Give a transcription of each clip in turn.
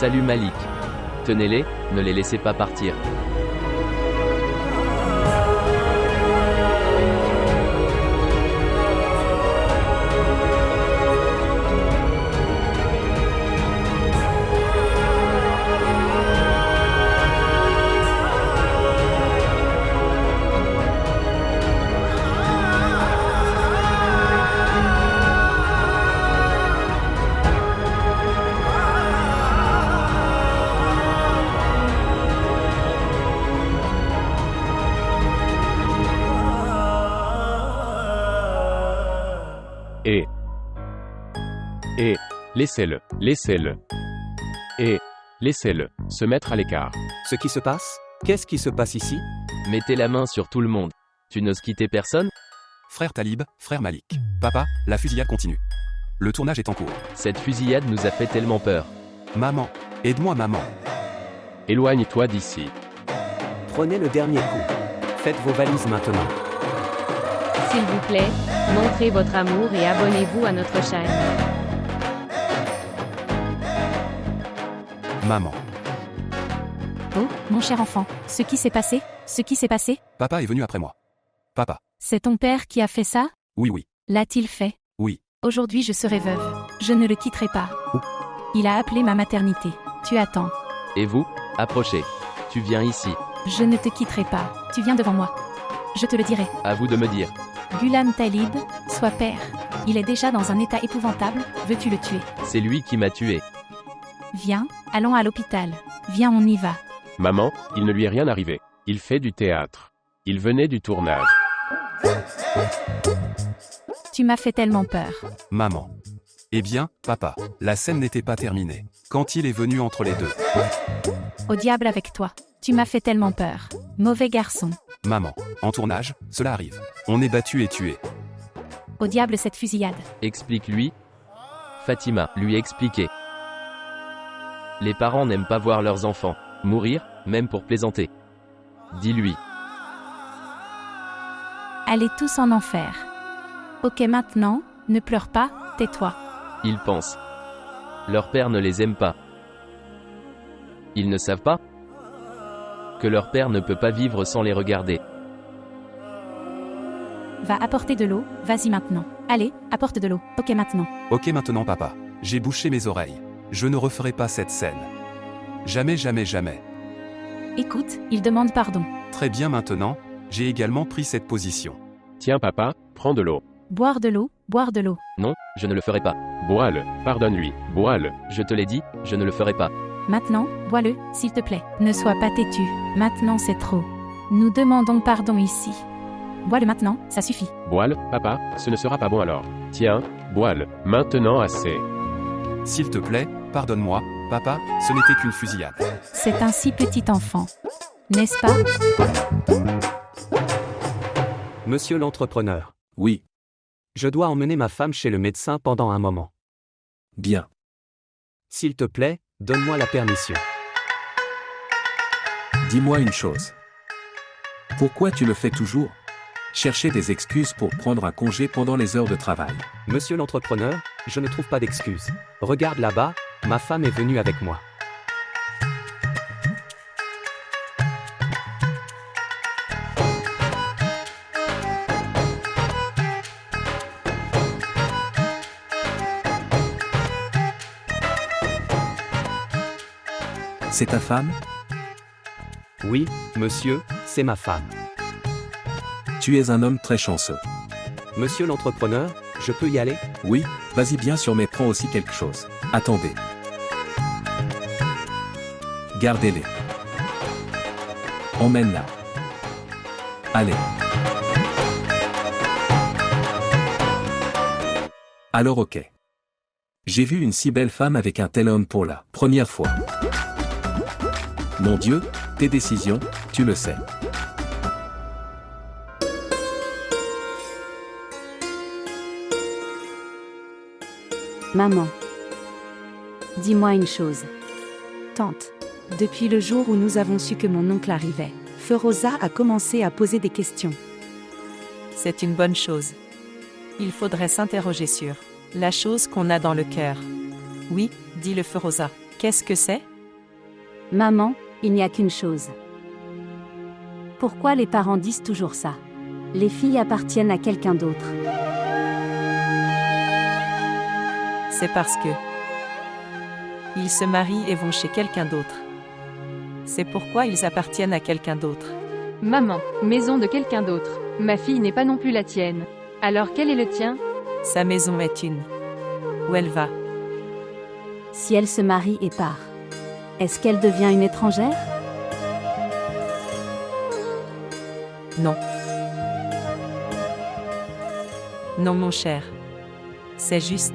Salut Malik. Tenez-les, ne les laissez pas partir. Laissez-le, laissez-le. Laissez-le se mettre à l'écart. Ce qui se passe? Qu'est-ce qui se passe ici? Mettez la main sur tout le monde. Tu n'oses quitter personne? Frère Talib, frère Malik. Papa, la fusillade continue. Le tournage est en cours. Cette fusillade nous a fait tellement peur. Maman, aide-moi maman. Éloigne-toi d'ici. Prenez le dernier coup. Faites vos valises maintenant. S'il vous plaît, montrez votre amour et abonnez-vous à notre chaîne. Maman. Oh, mon cher enfant, ce qui s'est passé? Ce qui s'est passé? Papa est venu après moi. Papa. C'est ton père qui a fait ça? Oui. L'a-t-il fait? Oui. Aujourd'hui je serai veuve. Je ne le quitterai pas. Où? Il a appelé ma maternité. Tu attends. Et vous? Approchez. Tu viens ici. Je ne te quitterai pas. Tu viens devant moi. Je te le dirai. À vous de me dire. Ghulam Talib, sois père. Il est déjà dans un état épouvantable, veux-tu le tuer? C'est lui qui m'a tué. Viens, allons à l'hôpital. Viens, on y va. Maman, il ne lui est rien arrivé. Il fait du théâtre. Il venait du tournage. Tu m'as fait tellement peur. Maman. Eh bien, papa, la scène n'était pas terminée. Quand il est venu entre les deux. Au diable avec toi. Tu m'as fait tellement peur. Mauvais garçon. Maman, en tournage, cela arrive. On est battu et tué. Au diable cette fusillade. Explique-lui. Fatima, lui expliquer. Les parents n'aiment pas voir leurs enfants mourir, même pour plaisanter. Dis-lui. Allez tous en enfer. Ok maintenant, ne pleure pas, tais-toi. Ils pensent. Leur père ne les aime pas. Ils ne savent pas que leur père ne peut pas vivre sans les regarder. Va apporter de l'eau, vas-y maintenant. Allez, apporte de l'eau. Ok maintenant. Ok maintenant papa. J'ai bouché mes oreilles. Je ne referai pas cette scène. Jamais, jamais, jamais. Écoute, il demande pardon. Très bien maintenant, j'ai également pris cette position. Tiens papa, prends de l'eau. Boire de l'eau, boire de l'eau. Non, je ne le ferai pas. Bois-le, pardonne-lui, bois-le. Je te l'ai dit, je ne le ferai pas. Maintenant, bois-le, s'il te plaît. Ne sois pas têtu. Maintenant c'est trop. Nous demandons pardon ici. Bois-le maintenant, ça suffit. Bois-le, papa, ce ne sera pas bon alors. Tiens, bois-le, maintenant assez. S'il te plaît, pardonne-moi, papa, ce n'était qu'une fusillade. C'est un si petit enfant. N'est-ce pas? Monsieur l'entrepreneur. Oui, Je dois emmener ma femme chez le médecin pendant un moment. bien. S'il te plaît, donne-moi la permission. Dis-moi une chose. Pourquoi tu le fais toujours? Chercher des excuses pour prendre un congé pendant les heures de travail. Monsieur l'entrepreneur, je ne trouve pas d'excuses. Regarde là-bas, ma femme est venue avec moi. C'est ta femme? Oui, monsieur, c'est ma femme. Tu es un homme très chanceux. Monsieur l'entrepreneur, je peux y aller? Oui, vas-y bien sûr mais prends aussi quelque chose. Attendez. Gardez-les. Emmène-la. Allez. Alors ok. J'ai vu une si belle femme avec un tel homme pour la première fois. Mon Dieu, tes décisions, tu le sais. Maman. Dis-moi une chose. Tante. Depuis le jour où nous avons su que mon oncle arrivait, Feroza a commencé à poser des questions. C'est une bonne chose. Il faudrait s'interroger sur la chose qu'on a dans le cœur. Oui, dit le Feroza. Qu'est-ce que c'est? Maman, il n'y a qu'une chose. Pourquoi les parents disent toujours ça? Les filles appartiennent à quelqu'un d'autre. C'est parce que ils se marient et vont chez quelqu'un d'autre. C'est pourquoi ils appartiennent à quelqu'un d'autre. Maman, maison de quelqu'un d'autre. Ma fille n'est pas non plus la tienne. Alors quel est le tien? Sa maison est une. Où elle va? Si elle se marie et part, est-ce qu'elle devient une étrangère? Non. Non, mon cher. C'est juste.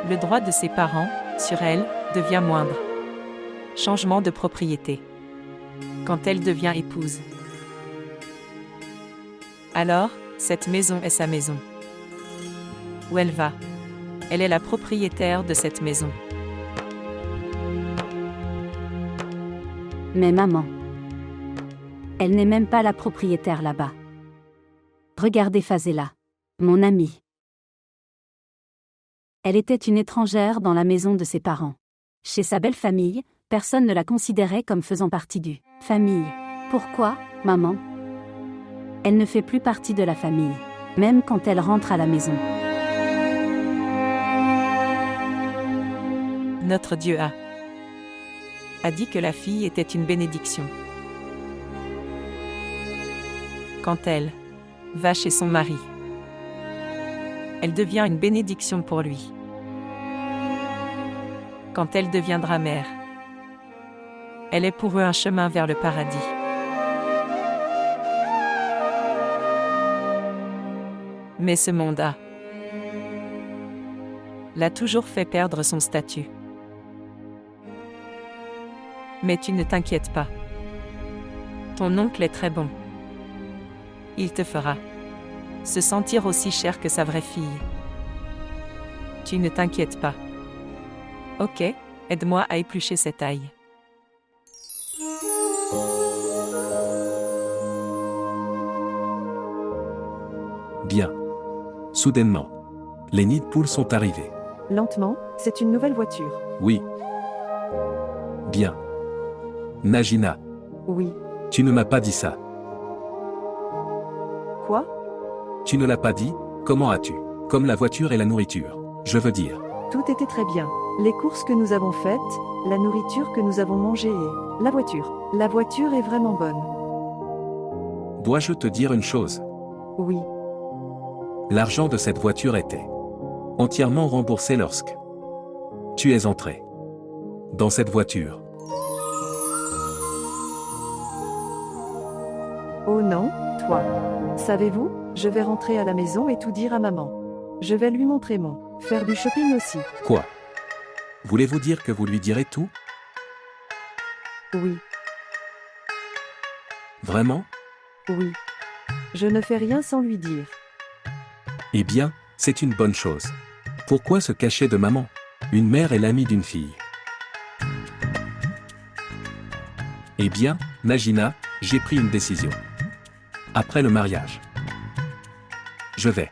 Le droit de ses parents, sur elle, devient moindre. Changement de propriété. Quand elle devient épouse. Alors, cette maison est sa maison. Où elle va, elle est la propriétaire de cette maison. Mais maman, elle n'est même pas la propriétaire là-bas. Regardez Fazela, mon amie. Elle était une étrangère dans la maison de ses parents. Chez sa belle famille, personne ne la considérait comme faisant partie du famille. Pourquoi, maman? Elle ne fait plus partie de la famille, même quand elle rentre à la maison. Notre Dieu a dit que la fille était une bénédiction. Quand elle va chez son mari, elle devient une bénédiction pour lui. Quand elle deviendra mère, elle est pour eux un chemin vers le paradis. Mais ce monde l'a toujours fait perdre son statut. Mais tu ne t'inquiètes pas. Ton oncle est très bon. Il te fera se sentir aussi cher que sa vraie fille. Tu ne t'inquiètes pas. Ok, aide-moi à éplucher cette aille. Bien. Soudainement, les nids de poules sont arrivés. Lentement, c'est une nouvelle voiture. Oui. Bien. Najina, Oui. tu ne m'as pas dit ça. Quoi? Tu ne l'as pas dit? Comment as-tu? Comme la voiture et la nourriture. Je veux dire. Tout était très bien. Les courses que nous avons faites, la nourriture que nous avons mangée et la voiture. La voiture est vraiment bonne. Dois-je te dire une chose? Oui. L'argent de cette voiture était entièrement remboursé lorsque tu es entré dans cette voiture. Oh non, toi. Savez-vous, je vais rentrer à la maison et tout dire à maman. Je vais lui montrer faire du shopping aussi. Quoi? Voulez-vous dire que vous lui direz tout? Oui. Vraiment? Oui. Je ne fais rien sans lui dire. Eh bien, c'est une bonne chose. Pourquoi se cacher de maman? Une mère est l'amie d'une fille. Eh bien, Najina, j'ai pris une décision. Après le mariage, je vais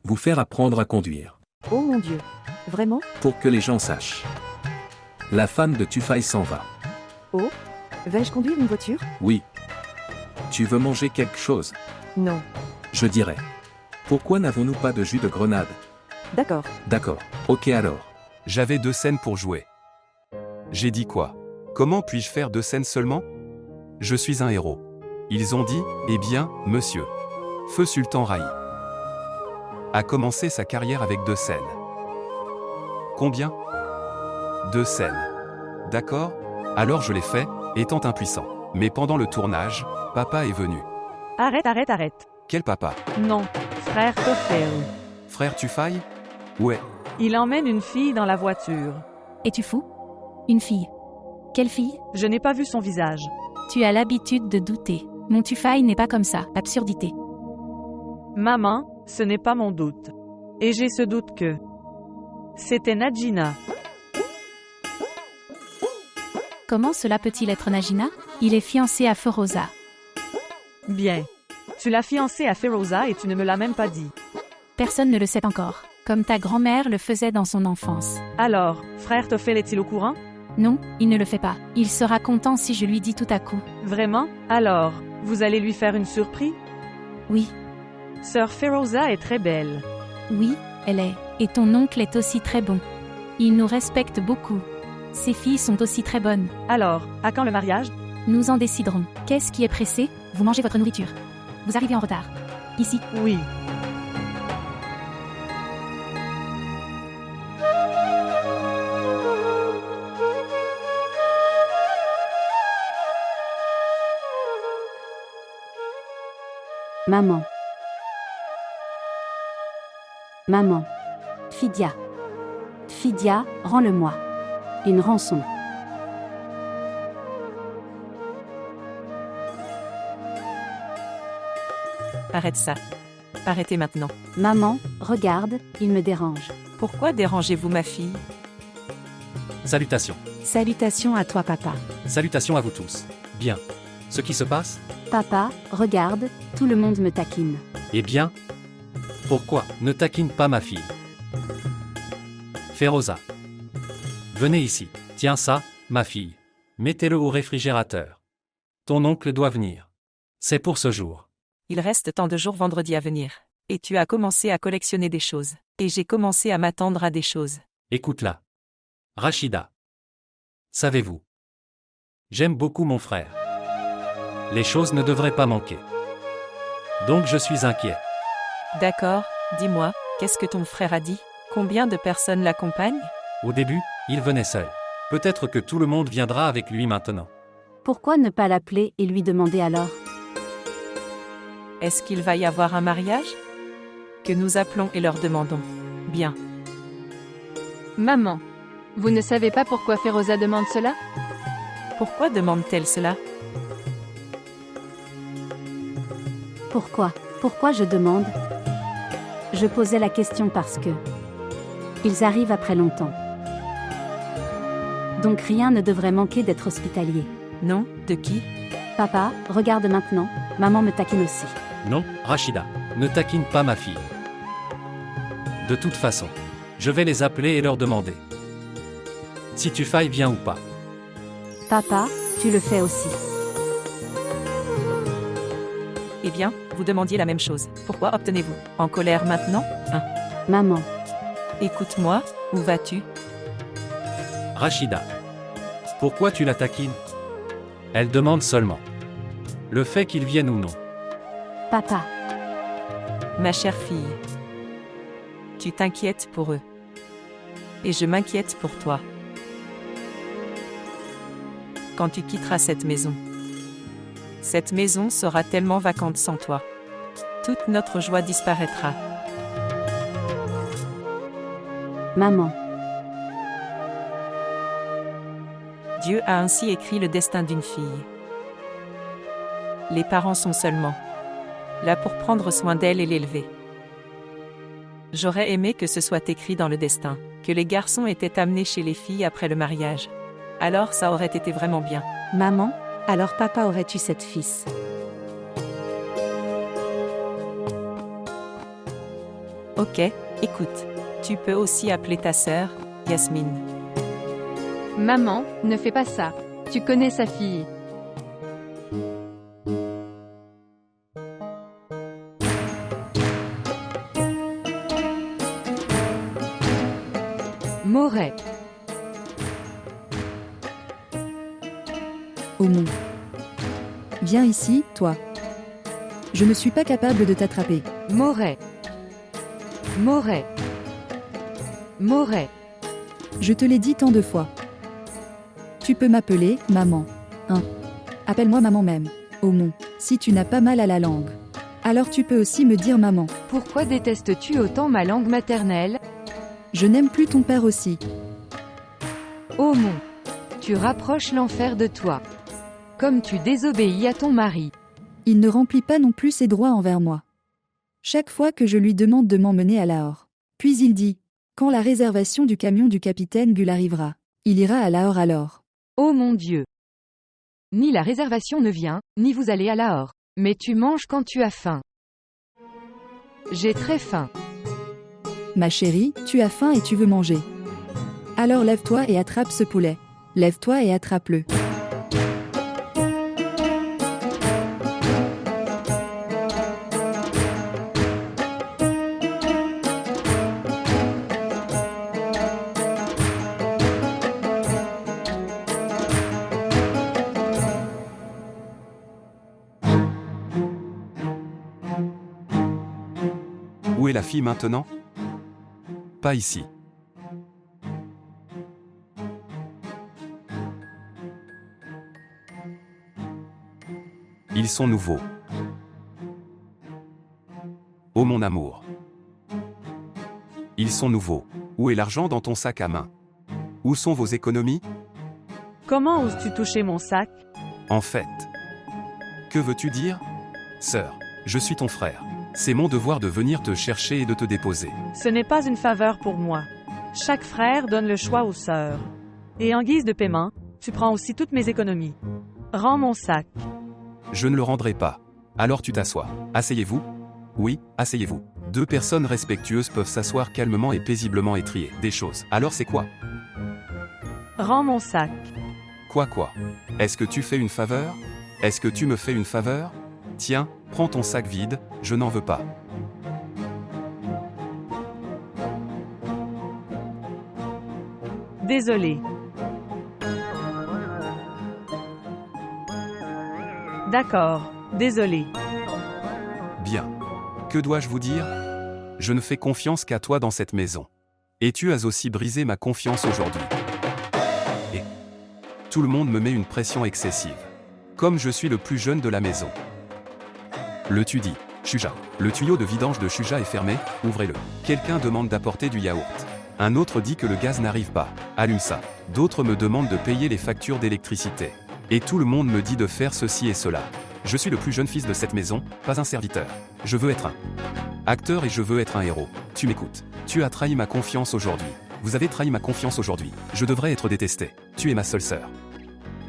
vous faire apprendre à conduire. Oh mon Dieu. Vraiment? Pour que les gens sachent. La femme de Tufai s'en va. Oh? Vais-je conduire une voiture? Oui. Tu veux manger quelque chose? Non. Je dirais. Pourquoi n'avons-nous pas de jus de grenade? D'accord. D'accord. Ok alors. J'avais 2 scènes pour jouer. J'ai dit quoi? Comment puis-je faire 2 scènes seulement? Je suis un héros. Ils ont dit, eh bien, monsieur. Feu Sultan Rahi a commencé sa carrière avec 2 scènes. Combien? 2 scènes. D'accord? Alors je l'ai fait, étant impuissant. Mais pendant le tournage, papa est venu. Arrête. Quel papa? Non, frère Tofel. Frère Tufai? Ouais. Il emmène une fille dans la voiture. Es-tu fou? Une fille? Quelle fille? Je n'ai pas vu son visage. Tu as l'habitude de douter. Mon Tufai n'est pas comme ça, absurdité. Maman, ce n'est pas mon doute. Et j'ai ce doute que c'était Najina. Comment cela peut-il être Najina? Il est fiancé à Feroza. Bien. Tu l'as fiancé à Feroza et tu ne me l'as même pas dit. Personne ne le sait encore. comme ta grand-mère le faisait dans son enfance. Alors, frère Tophel est-il au courant? Non, il ne le fait pas. Il sera content si je lui dis tout à coup. Vraiment? Alors, vous allez lui faire une surprise? Oui, Sœur Feroza est très belle. oui, elle est. Et ton oncle est aussi très bon. Il nous respecte beaucoup. Ses filles sont aussi très bonnes. Alors, à quand le mariage? Nous en déciderons. Qu'est-ce qui est pressé? Vous mangez votre nourriture. Vous arrivez en retard. Ici. Oui. Maman. Maman. Fidia. Fidia, rends-le-moi. Une rançon. Arrête ça. Arrêtez maintenant. Maman, regarde, il me dérange. Pourquoi dérangez-vous ma fille? Salutations. Salutations à toi, papa. Salutations à vous tous. Bien. Ce qui se passe? Papa, regarde, tout le monde me taquine. Eh bien? Pourquoi ne taquine pas ma fille? Feroza. Venez ici. Tiens ça, ma fille. Mettez-le au réfrigérateur. Ton oncle doit venir. C'est pour ce jour. Il reste tant de jours vendredi à venir. Et tu as commencé à collectionner des choses. Et j'ai commencé à m'attendre à des choses. Écoute-la. Rachida. Savez-vous? J'aime beaucoup mon frère. Les choses ne devraient pas manquer. Donc je suis inquiet. D'accord, dis-moi, qu'est-ce que ton frère a dit? Combien de personnes l'accompagnent? Au début, il venait seul. Peut-être que tout le monde viendra avec lui maintenant. Pourquoi ne pas l'appeler et lui demander alors? Est-ce qu'il va y avoir un mariage? Que nous appelons et leur demandons. Bien. Maman. Vous ne savez pas pourquoi Feroza demande cela? Pourquoi demande-t-elle cela? Pourquoi? Pourquoi je demande? Je posais la question parce que... Ils arrivent après longtemps. Donc rien ne devrait manquer d'être hospitalier. Non, de qui? Papa, regarde maintenant, maman me taquine aussi. Non, Rachida, ne taquine pas ma fille. De toute façon, je vais les appeler et leur demander. Si tu failles bien ou pas. Papa, tu le fais aussi. Eh bien, vous demandiez la même chose. Pourquoi obtenez-vous? En colère maintenant? Maman. Écoute-moi, où vas-tu? Rachida. Pourquoi tu la taquines? Elle demande seulement. Le fait qu'ils viennent ou non. Papa. Ma chère fille. Tu t'inquiètes pour eux. Et je m'inquiète pour toi. Quand tu quitteras cette maison sera tellement vacante sans toi. Toute notre joie disparaîtra. Maman. Dieu a ainsi écrit le destin d'une fille. Les parents sont seulement là pour prendre soin d'elle et l'élever. J'aurais aimé que ce soit écrit dans le destin, que les garçons étaient amenés chez les filles après le mariage. Alors ça aurait été vraiment bien. Maman, alors papa aurait eu 7 fils. Ok, écoute. Tu peux aussi appeler ta sœur, Yasmine. Maman, ne fais pas ça. Tu connais sa fille. Moret. Aumont. Viens ici, toi. Je ne suis pas capable de t'attraper. Moret. Moret. Moret. Je te l'ai dit tant de fois. Tu peux m'appeler maman. Appelle-moi maman même. Aumont, si tu n'as pas mal à la langue. Alors tu peux aussi me dire maman. Pourquoi détestes-tu autant ma langue maternelle? Je n'aime plus ton père aussi. Aumont. Tu rapproches l'enfer de toi. Comme tu désobéis à ton mari. Il ne remplit pas non plus ses droits envers moi. Chaque fois que je lui demande de m'emmener à Lahore. Puis il dit, quand la réservation du camion du capitaine Gull arrivera, il ira à Lahore alors. Oh mon Dieu! Ni la réservation ne vient, ni vous allez à Lahore. Mais tu manges quand tu as faim. J'ai très faim. Ma chérie, tu as faim et tu veux manger. Alors lève-toi et attrape ce poulet. Lève-toi et attrape-le. Où est la fille maintenant? Pas ici. Ils sont nouveaux. Oh mon amour. Ils sont nouveaux. Où est l'argent dans ton sac à main? Où sont vos économies? Comment oses-tu toucher mon sac? En fait. Que veux-tu dire? Sœur, je suis ton frère. C'est mon devoir de venir te chercher et de te déposer. Ce n'est pas une faveur pour moi. Chaque frère donne le choix aux sœurs. Et en guise de paiement, tu prends aussi toutes mes économies. Rends mon sac. Je ne le rendrai pas. Alors tu t'assois. Asseyez-vous? Oui, asseyez-vous. Deux personnes respectueuses peuvent s'asseoir calmement et paisiblement et trier des choses. Alors c'est quoi? Rends mon sac. Quoi? Est-ce que tu fais une faveur? Est-ce que tu me fais une faveur? Tiens, prends ton sac vide, je n'en veux pas. Désolé. D'accord, désolé. Bien. Que dois-je vous dire? Je ne fais confiance qu'à toi dans cette maison. Et tu as aussi brisé ma confiance aujourd'hui. Et tout le monde me met une pression excessive. Comme je suis le plus jeune de la maison. Tu dis, Shuja. Le tuyau de vidange de Shuja est fermé, ouvrez-le. Quelqu'un demande d'apporter du yaourt. Un autre dit que le gaz n'arrive pas, allume ça. D'autres me demandent de payer les factures d'électricité. Et tout le monde me dit de faire ceci et cela. Je suis le plus jeune fils de cette maison, pas un serviteur. Je veux être un acteur et je veux être un héros. Tu m'écoutes. Tu as trahi ma confiance aujourd'hui. Vous avez trahi ma confiance aujourd'hui. Je devrais être détesté. Tu es ma seule sœur.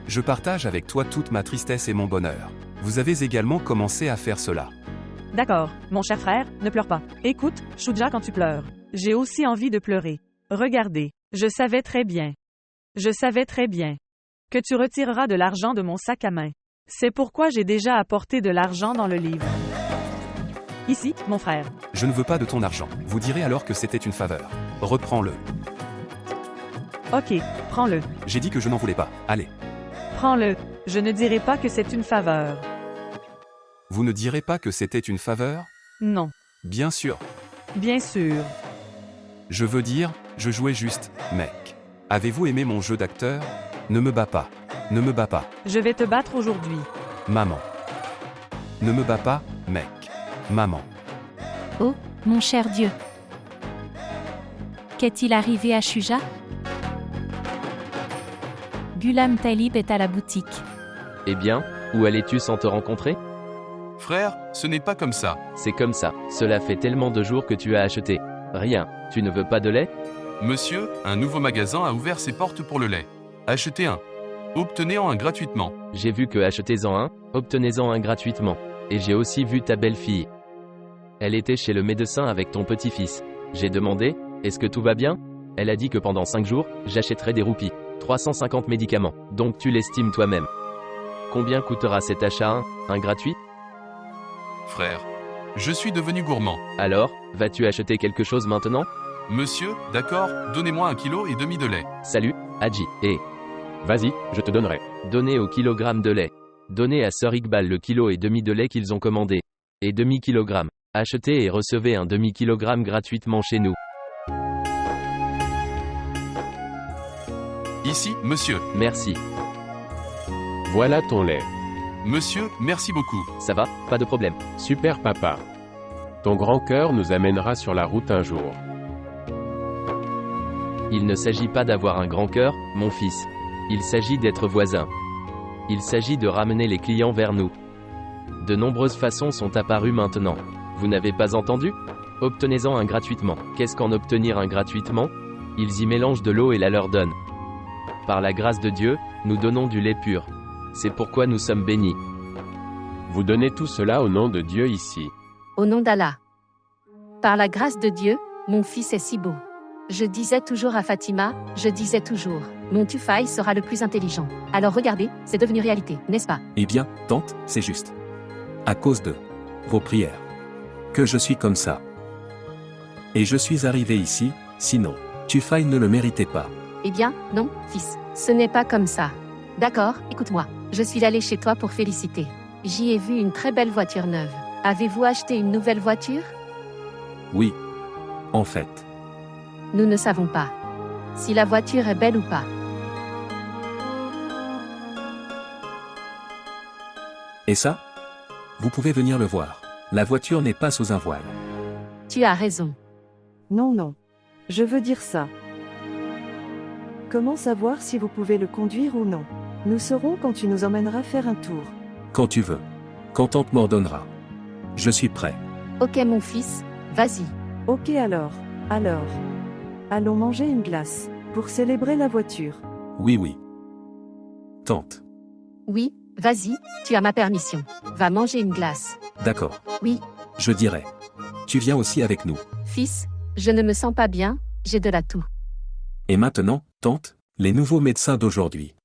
Je partage avec toi toute ma tristesse et mon bonheur. Vous avez également commencé à faire cela. D'accord, mon cher frère, ne pleure pas. Écoute, Shuja, quand tu pleures, j'ai aussi envie de pleurer. Regardez, je savais très bien que tu retireras de l'argent de mon sac à main. C'est pourquoi j'ai déjà apporté de l'argent dans le livre. Ici, mon frère. Je ne veux pas de ton argent. Vous direz alors que c'était une faveur. Reprends-le. Ok, prends-le. J'ai dit que je n'en voulais pas. Allez. Prends-le. Je ne dirai pas que c'est une faveur. Vous ne direz pas que c'était une faveur? Non. Bien sûr. Bien sûr. Je veux dire, je jouais juste, mec. Avez-vous aimé mon jeu d'acteur? Ne me bats pas. Ne me bats pas. Je vais te battre aujourd'hui. Maman. Ne me bats pas, mec. Maman. Oh, mon cher Dieu. Qu'est-il arrivé à Shuja? Ghulam Talib est à la boutique. Eh bien, où allais-tu sans te rencontrer? Frère, ce n'est pas comme ça. C'est comme ça. Cela fait tellement de jours que tu as acheté. Rien. Tu ne veux pas de lait? Monsieur, un nouveau magasin a ouvert ses portes pour le lait. Achetez un. Obtenez-en un gratuitement. J'ai vu que achetez-en un, obtenez-en un gratuitement. Et j'ai aussi vu ta belle-fille. Elle était chez le médecin avec ton petit-fils. J'ai demandé, est-ce que tout va bien? Elle a dit que pendant 5 jours, j'achèterai des roupies. 350 médicaments. Donc tu l'estimes toi-même. Combien coûtera cet achat? Un gratuit? Frère, je suis devenu gourmand. Alors, vas-tu acheter quelque chose maintenant? Monsieur, d'accord, donnez-moi 1,5 kg de lait. Salut, Hadji. Vas-y, je te donnerai. Donnez au kilogramme de lait. Donnez à Sœur Iqbal le kilo et demi de lait qu'ils ont commandé. Et demi-kilogramme. Achetez et recevez un demi-kilogramme gratuitement chez nous. Ici, monsieur. Merci. Voilà ton lait. Monsieur, merci beaucoup. Ça va, pas de problème. Super papa. Ton grand cœur nous amènera sur la route un jour. Il ne s'agit pas d'avoir un grand cœur, mon fils. Il s'agit d'être voisin. Il s'agit de ramener les clients vers nous. De nombreuses façons sont apparues maintenant. Vous n'avez pas entendu? Obtenez-en un gratuitement. Qu'est-ce qu'en obtenir un gratuitement? Ils y mélangent de l'eau et la leur donnent. Par la grâce de Dieu, nous donnons du lait pur. C'est pourquoi nous sommes bénis. Vous donnez tout cela au nom de Dieu ici. Au nom d'Allah. Par la grâce de Dieu, Mon fils est si beau. Je disais toujours à Fatima, mon Tufail sera le plus intelligent. Alors regardez, c'est devenu réalité, n'est-ce pas? Eh bien, tante, c'est juste. À cause de vos prières. Que je suis comme ça. Et je suis arrivé ici, sinon, Tufail ne le méritait pas. Eh bien, non, fils, ce n'est pas comme ça. D'accord, écoute-moi. Je suis allée chez toi pour féliciter. J'y ai vu une très belle voiture neuve. Avez-vous acheté une nouvelle voiture? Oui. En fait. Nous ne savons pas si la voiture est belle ou pas. Et ça? Vous pouvez venir le voir. La voiture n'est pas sous un voile. Tu as raison. Non, non. Je veux dire ça. Comment savoir si vous pouvez le conduire ou non? Nous saurons quand tu nous emmèneras faire un tour. Quand tu veux. Quand tante m'ordonnera. Je suis prêt. Ok mon fils, vas-y. Ok alors. Allons manger une glace, pour célébrer la voiture. Oui. Tante. Oui, vas-y, tu as ma permission. Va manger une glace. D'accord. Oui. Je dirais. Tu viens aussi avec nous. Fils, je ne me sens pas bien, j'ai de la toux. Et maintenant, tante, les nouveaux médecins d'aujourd'hui.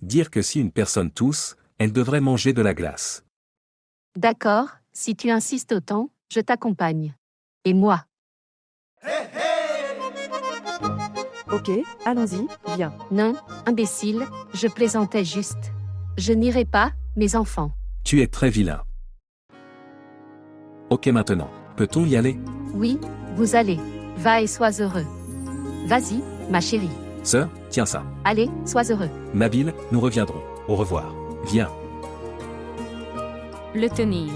Dire que si une personne tousse, elle devrait manger de la glace. D'accord, si tu insistes autant, je t'accompagne. Et moi? Ok, allons-y, viens. Non, imbécile, je plaisantais juste. Je n'irai pas, mes enfants. Tu es très vilain. Ok maintenant, peut-on y aller? Oui, vous allez. Va et sois heureux. Vas-y, ma chérie. Sœur, tiens ça. Allez, sois heureux. Nabil, nous reviendrons. Au revoir. Viens. Le tenir.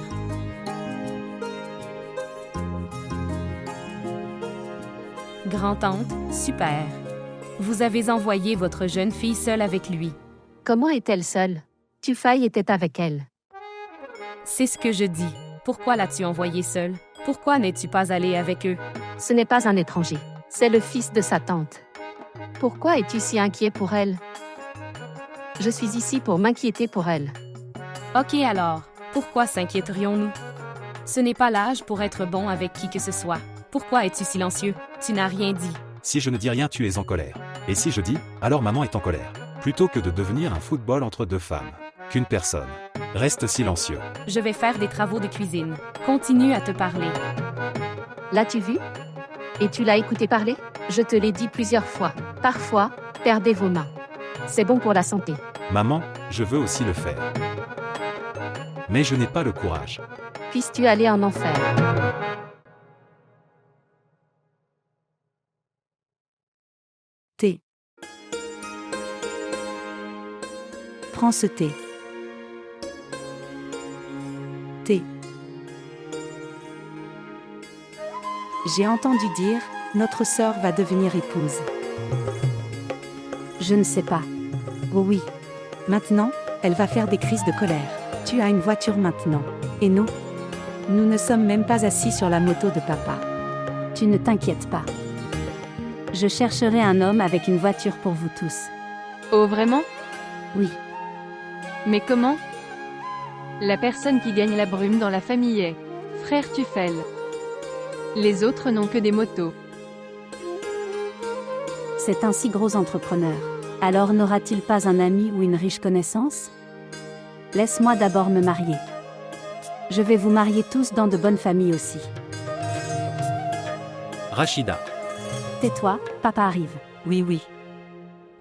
Grand-tante, super. Vous avez envoyé votre jeune fille seule avec lui. Comment est-elle seule? Tufail était avec elle. C'est ce que je dis. Pourquoi l'as-tu envoyée seule? Pourquoi n'es-tu pas allée avec eux? Ce n'est pas un étranger. C'est le fils de sa tante. Pourquoi es-tu si inquiet pour elle? Je suis ici pour m'inquiéter pour elle. Ok alors, pourquoi s'inquiéterions-nous? Ce n'est pas l'âge pour être bon avec qui que ce soit. Pourquoi es-tu silencieux? Tu n'as rien dit. Si je ne dis rien, tu es en colère. Et si je dis, alors maman est en colère. Plutôt que de devenir un football entre deux femmes. Qu'une personne. Reste silencieux. Je vais faire des travaux de cuisine. Continue à te parler. L'as-tu vu? Et tu l'as écouté parler? Je te l'ai dit plusieurs fois. Parfois, perdez vos mains. C'est bon pour la santé. Maman, je veux aussi le faire. Mais je n'ai pas le courage. Puisses-tu aller en enfer? Thé. Prends ce thé. Thé. J'ai entendu dire, notre sœur va devenir épouse. Je ne sais pas. Oh oui. Maintenant, elle va faire des crises de colère. Tu as une voiture maintenant. Et nous? Nous ne sommes même pas assis sur la moto de papa. Tu ne t'inquiètes pas. Je chercherai un homme avec une voiture pour vous tous. Oh vraiment? Oui. Mais comment? La personne qui gagne la brume dans la famille est Frère Tuffel. Les autres n'ont que des motos. C'est un si gros entrepreneur. Alors n'aura-t-il pas un ami ou une riche connaissance? Laisse-moi d'abord me marier. Je vais vous marier tous dans de bonnes familles aussi. Rachida. Tais-toi, papa arrive. Oui.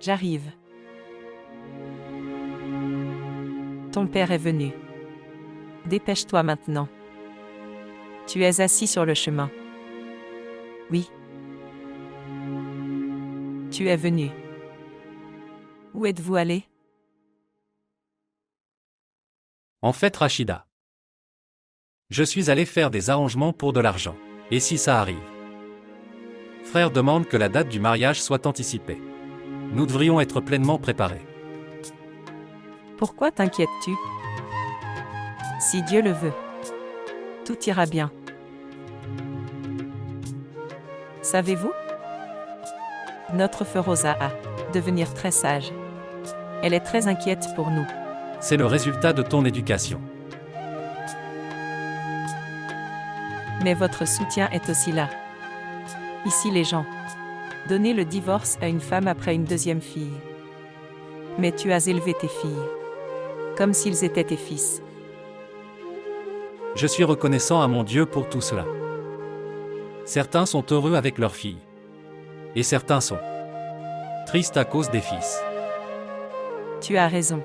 J'arrive. Ton père est venu. Dépêche-toi maintenant. Tu es assis sur le chemin. Oui. Tu es venu. Où êtes-vous allé? En fait, Rachida. Je suis allé faire des arrangements pour de l'argent. Et si ça arrive? Frère demande que la date du mariage soit anticipée. Nous devrions être pleinement préparés. Pourquoi t'inquiètes-tu? Si Dieu le veut, tout ira bien. Savez-vous? Notre Feroza a devenir très sage. Elle est très inquiète pour nous. C'est le résultat de ton éducation. Mais votre soutien est aussi là. Ici les gens. Donner le divorce à une femme après une deuxième fille. Mais tu as élevé tes filles. Comme s'ils étaient tes fils. Je suis reconnaissant à mon Dieu pour tout cela. Certains sont heureux avec leurs filles. Et certains sont tristes à cause des fils. Tu as raison.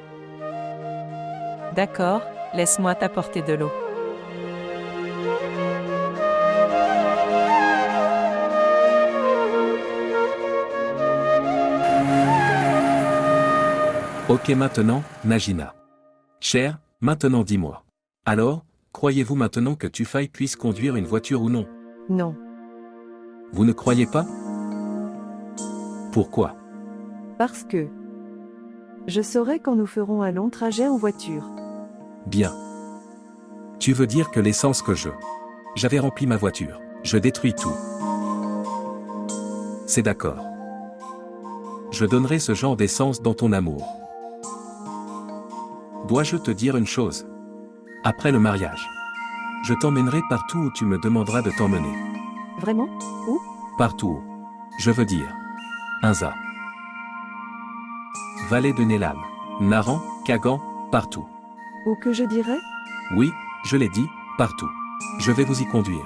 D'accord, laisse-moi t'apporter de l'eau. Ok maintenant, Najina. Cher, maintenant dis-moi. Alors, croyez-vous maintenant que Tufai puisse conduire une voiture ou non? Non. Vous ne croyez pas? Pourquoi? Parce que je saurai quand nous ferons un long trajet en voiture. Bien. Tu veux dire que l'essence que j'avais rempli ma voiture, je détruis tout. C'est d'accord. Je donnerai ce genre d'essence dans ton amour. Dois-je te dire une chose? Après le mariage, je t'emmènerai partout où tu me demanderas de t'emmener. Vraiment? Où? Partout où. Je veux dire. Inza. Vallée de Nelam. Naran, Kagan, partout. Où que je dirais? Oui, je l'ai dit, partout. Je vais vous y conduire.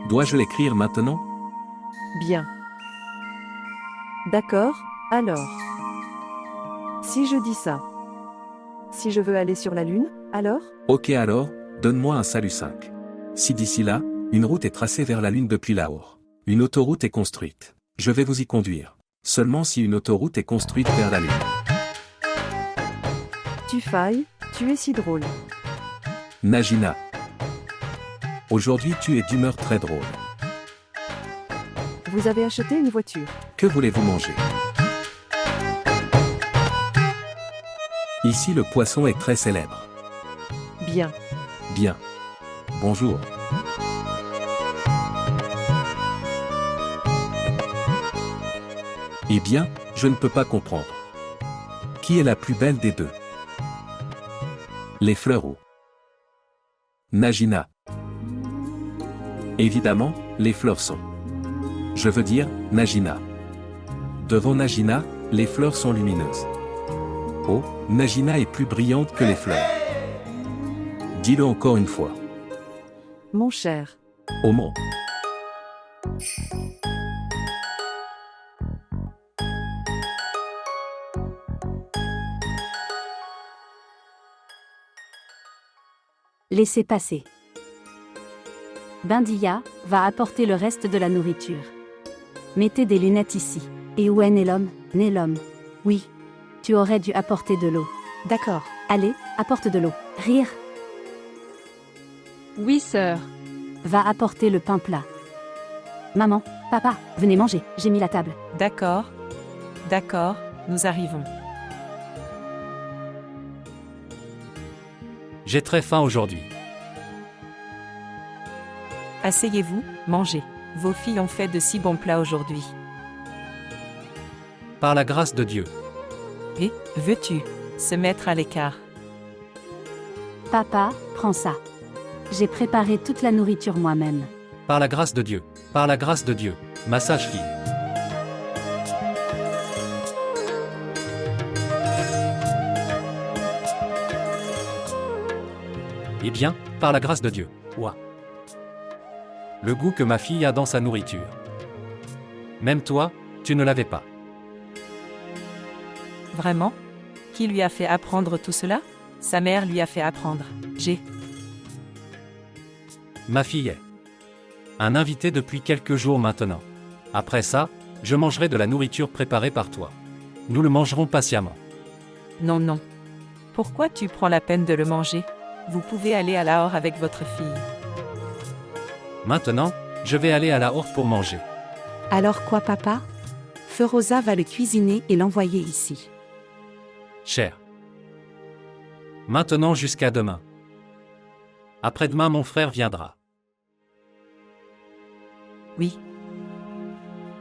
Dois-je l'écrire maintenant? Bien. D'accord, alors. Si je dis ça. Si je veux aller sur la Lune, alors? Ok alors, donne-moi un salut 5. Si d'ici là, une route est tracée vers la Lune depuis Lahore. Une autoroute est construite. Je vais vous y conduire. Seulement si une autoroute est construite vers la Lune. Tufai, tu es si drôle. Najina. Aujourd'hui tu es d'humeur très drôle. Vous avez acheté une voiture. Que voulez-vous manger? Ici le poisson est très célèbre. Bien. Bien. Bonjour. Eh bien, je ne peux pas comprendre. Qui est la plus belle des deux? Les fleurs ou Najina? Évidemment, les fleurs sont. Je veux dire, Najina. Devant Najina, les fleurs sont lumineuses. Oh, Najina est plus brillante que les fleurs. Dis-le encore une fois. Mon cher. Oh mon. Laissez passer. Bindia va apporter le reste de la nourriture. Mettez des lunettes ici. Et où est Nelom? Nelom. Oui. Tu aurais dû apporter de l'eau. D'accord. Allez, apporte de l'eau. Rire. Oui, sœur. Va apporter le pain plat. Maman, papa, venez manger, j'ai mis la table. D'accord. D'accord, nous arrivons. J'ai très faim aujourd'hui. Asseyez-vous, mangez. Vos filles ont fait de si bons plats aujourd'hui. Par la grâce de Dieu. Et, veux-tu se mettre à l'écart? Papa, prends ça. J'ai préparé toute la nourriture moi-même. Par la grâce de Dieu. Par la grâce de Dieu. Ma sage fille. Eh bien, par la grâce de Dieu. Ouah. Le goût que ma fille a dans sa nourriture. Même toi, tu ne l'avais pas. Vraiment? Qui lui a fait apprendre tout cela? Sa mère lui a fait apprendre. Ma fille est un invité depuis quelques jours maintenant. Après ça, je mangerai de la nourriture préparée par toi. Nous le mangerons patiemment. Non, non. Pourquoi tu prends la peine de le manger? Vous pouvez aller à Lahore avec votre fille. Maintenant, je vais aller à Lahore pour manger. Alors quoi, papa? Feroza va le cuisiner et l'envoyer ici. Cher. Maintenant jusqu'à demain. Après-demain, mon frère viendra. Oui.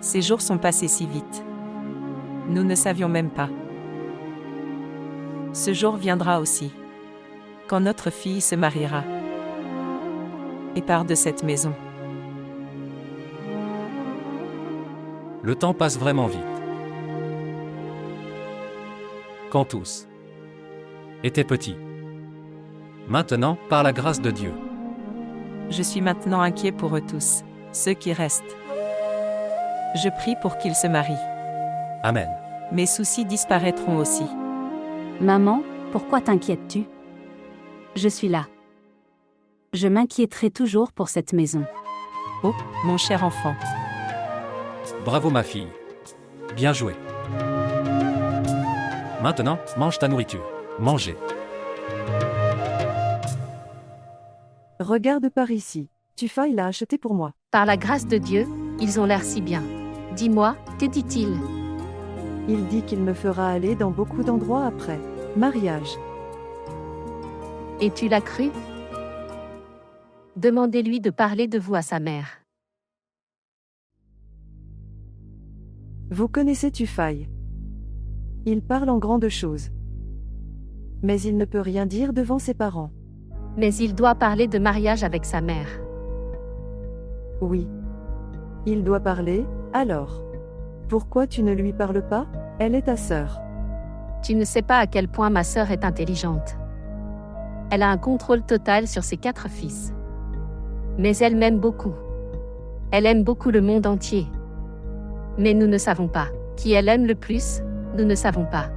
Ces jours sont passés si vite. Nous ne savions même pas. Ce jour viendra aussi. Quand notre fille se mariera. Et part de cette maison. Le temps passe vraiment vite. Quand tous étaient petits. Maintenant, par la grâce de Dieu. Je suis maintenant inquiet pour eux tous, ceux qui restent. Je prie pour qu'ils se marient. Amen. Mes soucis disparaîtront aussi. Maman, pourquoi t'inquiètes-tu? Je suis là. Je m'inquiéterai toujours pour cette maison. Oh, mon cher enfant. Bravo ma fille. Bien joué. Maintenant, mange ta nourriture. Mangez. Regarde par ici. Tufail l'a acheté pour moi. Par la grâce de Dieu, ils ont l'air si bien. Dis-moi, que dit-il? Il dit qu'il me fera aller dans beaucoup d'endroits après. Mariage. Et tu l'as cru? Demandez-lui de parler de vous à sa mère. Vous connaissez Tufail. Il parle en grandes choses. Mais il ne peut rien dire devant ses parents. Mais il doit parler de mariage avec sa mère. Oui. Il doit parler, alors. Pourquoi tu ne lui parles pas? Elle est ta sœur. Tu ne sais pas à quel point ma sœur est intelligente. Elle a un contrôle total sur ses 4 fils. Mais elle m'aime beaucoup. Elle aime beaucoup le monde entier. Mais nous ne savons pas. Qui elle aime le plus, nous ne savons pas.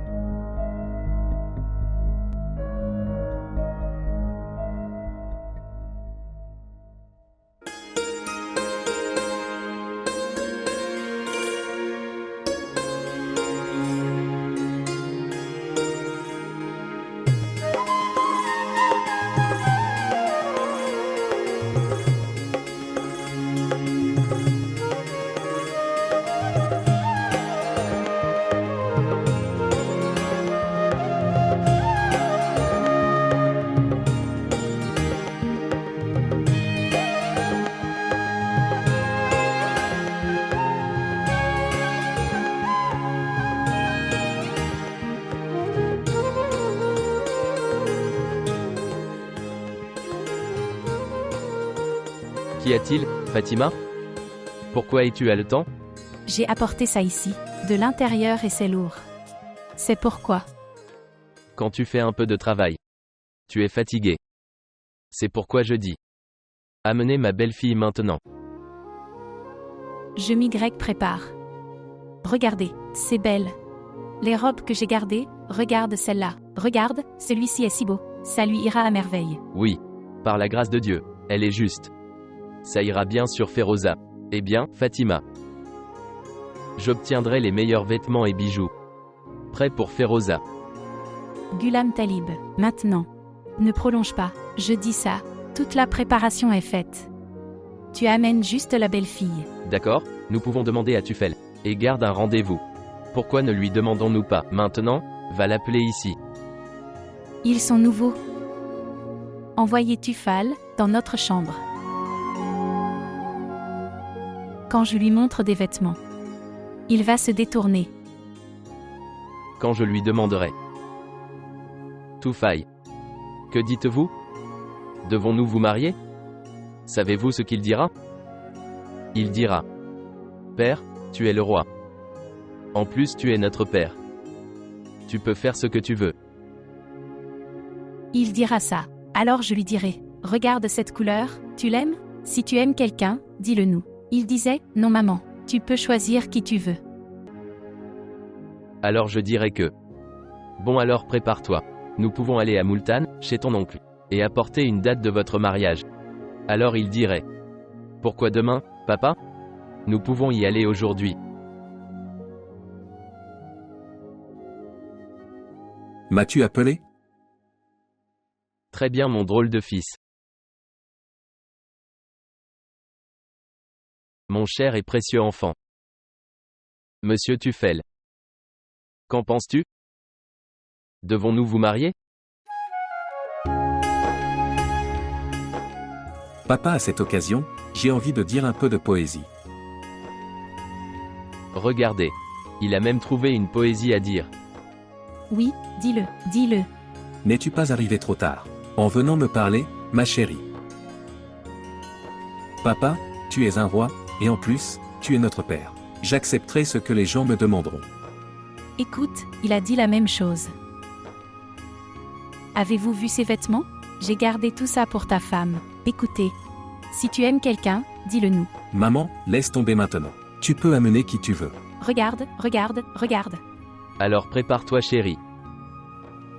Qu'y a-t-il, Fatima? Pourquoi es-tu haletant? J'ai apporté ça ici, de l'intérieur et c'est lourd. C'est pourquoi. Quand tu fais un peu de travail, tu es fatigué. C'est pourquoi je dis. Amenez ma belle-fille maintenant. Je m'y prépare. Regardez, c'est belle. Les robes que j'ai gardées, regarde celle-là. Regarde, celui-ci est si beau. Ça lui ira à merveille. Oui. Par la grâce de Dieu, elle est juste. Ça ira bien sur Féroza. Eh bien, Fatima. J'obtiendrai les meilleurs vêtements et bijoux. Prêt pour Féroza. Ghulam Talib, maintenant. Ne prolonge pas, je dis ça. Toute la préparation est faite. Tu amènes juste la belle-fille. D'accord, nous pouvons demander à Tufel. Et garde un rendez-vous. Pourquoi ne lui demandons-nous pas maintenant? Va l'appeler ici. Ils sont nouveaux. Envoyez Tufal dans notre chambre. Quand je lui montre des vêtements, il va se détourner. Quand je lui demanderai. Tufail. Que dites-vous? Devons-nous vous marier? Savez-vous ce qu'il dira? Il dira. Père, tu es le roi. En plus tu es notre père. Tu peux faire ce que tu veux. Il dira ça. Alors je lui dirai, regarde cette couleur, tu l'aimes? Si tu aimes quelqu'un, dis-le nous. Il disait, non maman, tu peux choisir qui tu veux. Alors je dirai que. Bon alors prépare-toi. Nous pouvons aller à Multan, chez ton oncle, et apporter une date de votre mariage. Alors il dirait. Pourquoi demain, papa? Nous pouvons y aller aujourd'hui. M'as-tu appelé? Très bien mon drôle de fils. Mon cher et précieux enfant. Monsieur Tufel. Qu'en penses-tu? Devons-nous vous marier? Papa, à cette occasion, j'ai envie de dire un peu de poésie. Regardez. Il a même trouvé une poésie à dire. Oui, dis-le, dis-le. N'es-tu pas arrivé trop tard, en venant me parler, ma chérie? Papa, tu es un roi, et en plus, tu es notre père. J'accepterai ce que les gens me demanderont. Écoute, il a dit la même chose. Avez-vous vu ses vêtements? J'ai gardé tout ça pour ta femme. Écoutez. Si tu aimes quelqu'un, dis-le nous. Maman, laisse tomber maintenant. Tu peux amener qui tu veux. Regarde, regarde, regarde. Alors prépare-toi chérie.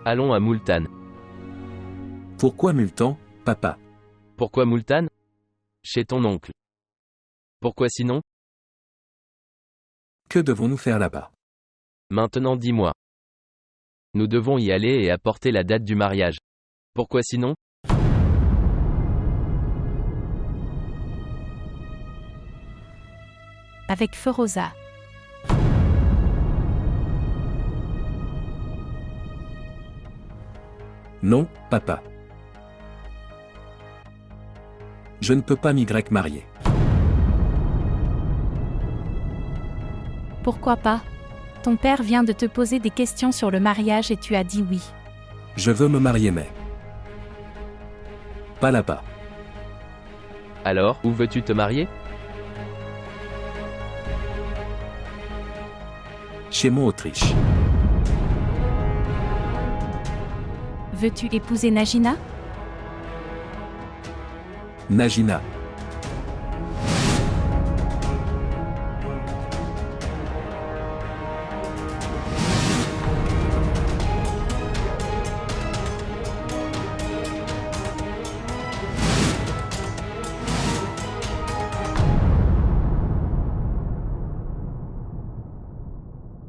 Allons à Multan. Pourquoi Multan, papa? Pourquoi Multan? Chez ton oncle. Pourquoi sinon? Que devons-nous faire là-bas? Maintenant dis-moi. Nous devons y aller et apporter la date du mariage. Pourquoi sinon? Avec feu Rosa. Non, papa. Je ne peux pas m'y marier. Pourquoi pas? Ton père vient de te poser des questions sur le mariage et tu as dit oui. Je veux me marier mais... pas là-bas. Alors, où veux-tu te marier? Chez mon Autriche. Veux-tu épouser Najina? Najina,